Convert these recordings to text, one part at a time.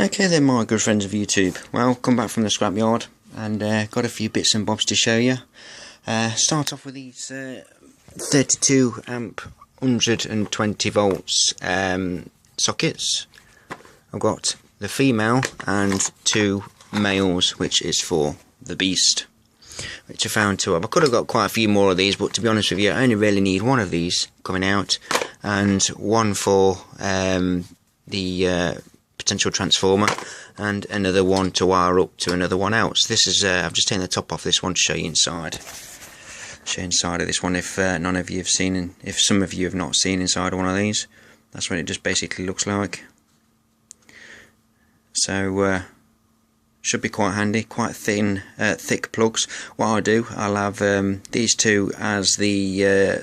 Okay then, my good friends of YouTube. Well, come back from the scrapyard and got a few bits and bobs to show you. Start off with these 32 amp 120 volts sockets. I've got the female and two males, which is for the beast, which I found two of. I could have got quite a few more of these, but to be honest with you, I only really need one of these coming out and one for the potential transformer, and another one to wire up to another one else. This is I've just taken the top off this one to show you inside. Show you inside of this one if none of you have seen, and if some of you have not seen inside one of these. That's what it just basically looks like. So should be quite handy, quite thin, thick plugs. What I'll do, I'll have these two as the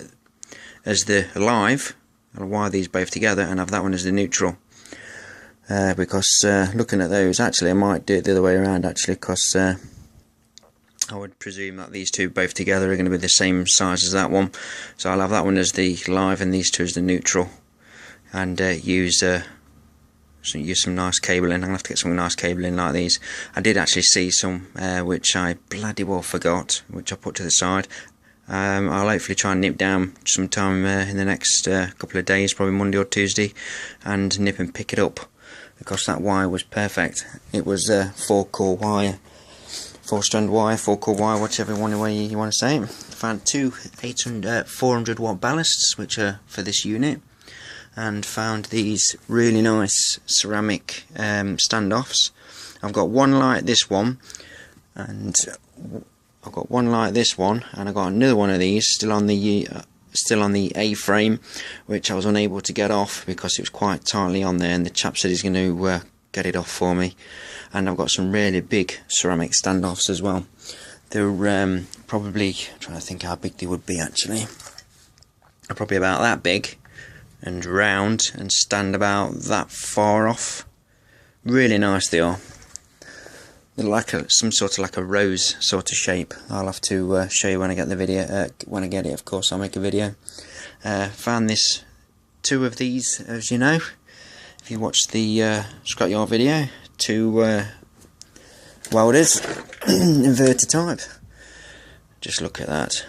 live. I'll wire these both together and have that one as the neutral. Because looking at those, actually I might do it the other way around actually, because I would presume that these two both together are going to be the same size as that one. So I'll have that one as the live and these two as the neutral, and use some nice cabling. I'm going to have to get some nice cabling like these. I did actually see some which I bloody well forgot, which I put to the side. I'll hopefully try and nip down sometime in the next couple of days, probably Monday or Tuesday, and nip and pick it up, because that wire was perfect. It was 4-core wire, 4-strand wire, 4-core wire, whichever way you want to say it. Found two 400 watt ballasts, which are for this unit, and found these really nice ceramic standoffs. I've got one like this one, and I've got one like this one, and I've got another one of these still on the A-frame, which I was unable to get off because it was quite tightly on there, and the chap said he's going to get it off for me. And I've got some really big ceramic standoffs as well. They're probably, I'm trying to think how big they would be actually. They're probably about that big and round and stand about that far off. Really nice they are. They're like some sort of like a rose sort of shape. I'll have to show you when I get the video. When I get it, of course, I'll make a video. Found two of these, as you know, if you watched the scrapyard video, two welders, inverter type. Just look at that.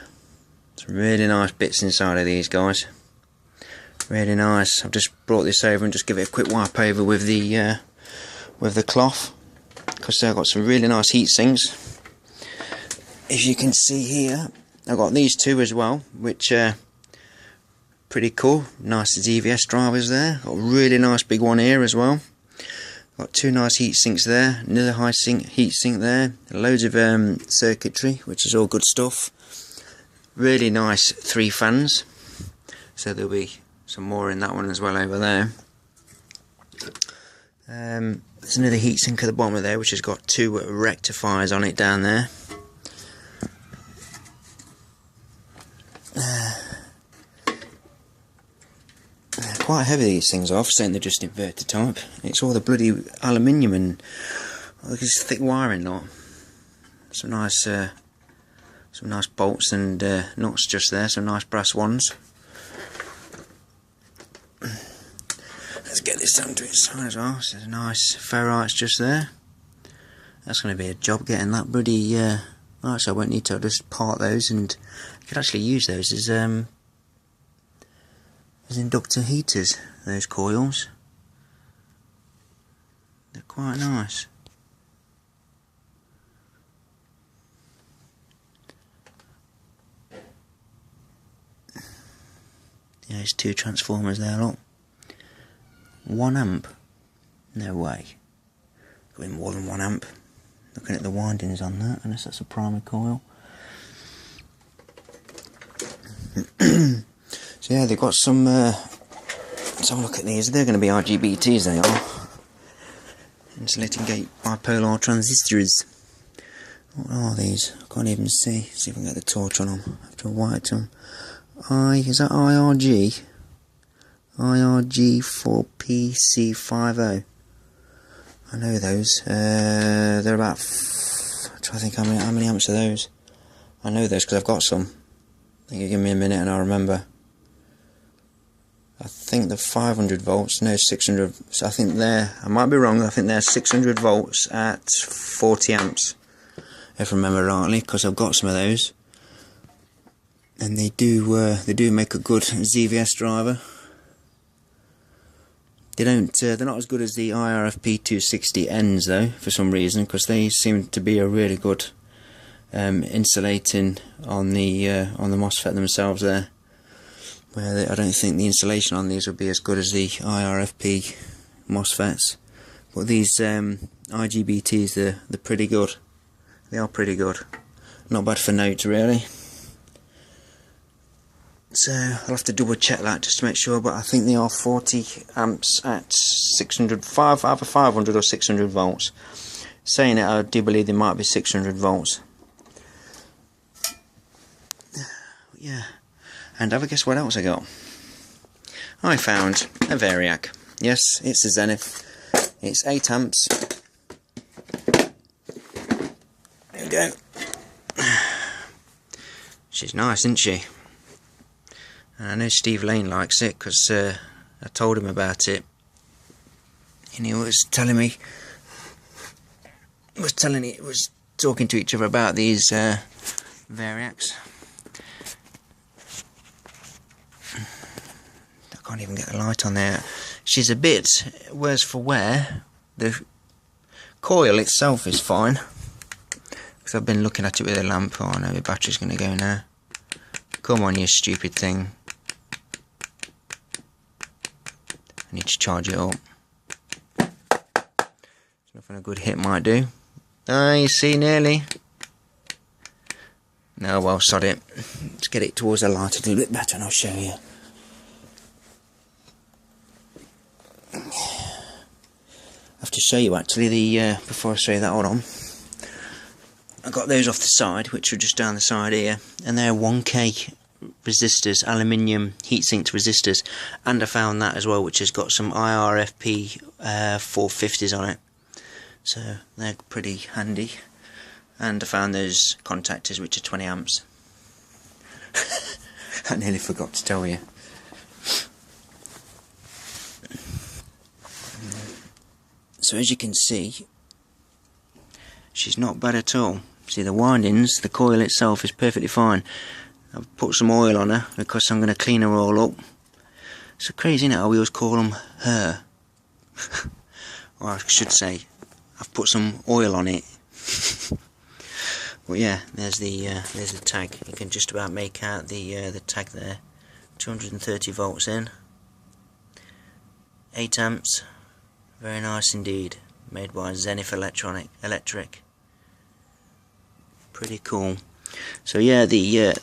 Some really nice bits inside of these guys. Really nice. I've just brought this over and just give it a quick wipe over with the cloth, because I've got some really nice heat sinks. If you can see here, I've got these two as well, which are pretty cool. Nice EVS drivers there. Got a really nice big one here as well. Got two nice heat sinks there, another heat sink there, loads of circuitry, which is all good stuff. Really nice 3 fans, so there'll be some more in that one as well over there. There's another heatsink at the bottom of there, which has got 2 rectifiers on it down there. They're quite heavy, these things are, for saying they're just inverter type. It's all the bloody aluminium and this thick wiring lot. Some nice bolts and nuts just there, some nice brass ones. Let's get this down to its side as well. So there's nice ferrites just there. That's going to be a job getting that bloody right, so I won't need to just part those, and I could actually use those as inductor heaters, those coils. They're quite nice. Yeah, there's 2 transformers there, look. 1 amp? No way. Going more than 1 amp. Looking at the windings on that, unless that's a primary coil. So yeah, they've got some. Let's have a look at these. They're going to be IGBTs, they are. Insulating gate bipolar transistors. What are these? I can't even see. See if I can get the torch on them. I have to wire to them. Is that IRG? IRG4PC50. I know those. They're about. I'm trying to think how many amps are those. I know those because I've got some. I think you give me a minute and I'll remember. I think they're 500 volts, no 600, so I think they're, I might be wrong, I think they're 600 volts at 40 amps, if I remember rightly, because I've got some of those. And they do make a good ZVS driver. They're not as good as the IRFP 260Ns though, for some reason, because they seem to be a really good insulating on the MOSFET themselves there. Where I don't think the insulation on these would be as good as the IRFP MOSFETs, but these IGBTs, they're pretty good. They are pretty good. Not bad for notes really. So I'll have to double check that just to make sure, but I think they are 40 amps at 605, either 500 or 600 volts. Saying it, I do believe they might be 600 volts. Yeah. And have a guess what else I got? I found a Variac. Yes, it's a Zenith. It's 8 amps. There we go. She's nice, isn't she? And I know Steve Lane likes it because I told him about it, and he was telling me, was talking to each other about these Variacs. I can't even get the light on there. She's a bit worse for wear. The coil itself is fine, because I've been looking at it with a lamp. Oh no, the battery's going to go now. Come on, you stupid thing. I need to charge it up. There's nothing a good hit might do. Ah, you see, nearly. No, well, sod it. Let's get it towards the light a little bit better and I'll show you. I have to show you actually before I show you that. Hold on. I got those off the side, which are just down the side here, and they're 1K resistors, aluminium heat-sinked resistors, and I found that as well, which has got some IRFP 450s on it, so they're pretty handy. And I found those contactors, which are 20 amps. I nearly forgot to tell you. So as you can see, she's not bad at all. See the windings, the coil itself is perfectly fine. I've put some oil on her because I'm going to clean her all up. So crazy, isn't it, how we always call them her. Or I should say, I've put some oil on it. But yeah, there's the tag. You can just about make out the tag there. 230 volts in. 8 amps. Very nice indeed. Made by Zenith Electric. Pretty cool. So yeah, the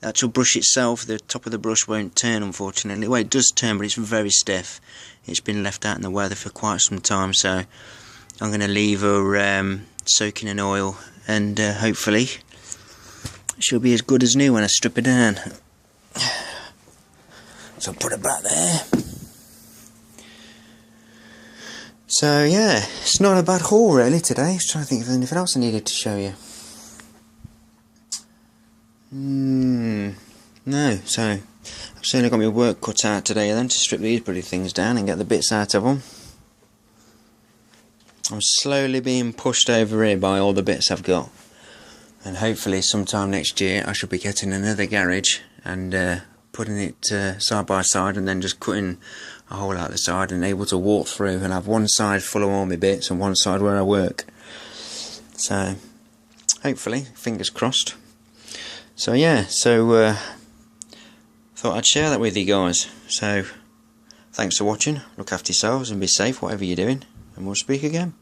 actual brush itself, the top of the brush won't turn, unfortunately. Well, it does turn, but it's very stiff. It's been left out in the weather for quite some time, so I'm going to leave her soaking in oil, and hopefully she'll be as good as new when I strip her down. So I'll put her back there. So yeah, it's not a bad haul really today. I was trying to think of anything else I needed to show you. No, so I've certainly got my work cut out today then to strip these bloody things down and get the bits out of them. I'm slowly being pushed over here by all the bits I've got, and hopefully sometime next year I should be getting another garage and putting it side by side, and then just cutting a hole out the side and able to walk through and have one side full of all my bits and one side where I work. So hopefully, fingers crossed. So yeah, thought I'd share that with you guys. So thanks for watching, look after yourselves and be safe whatever you're doing, and we'll speak again.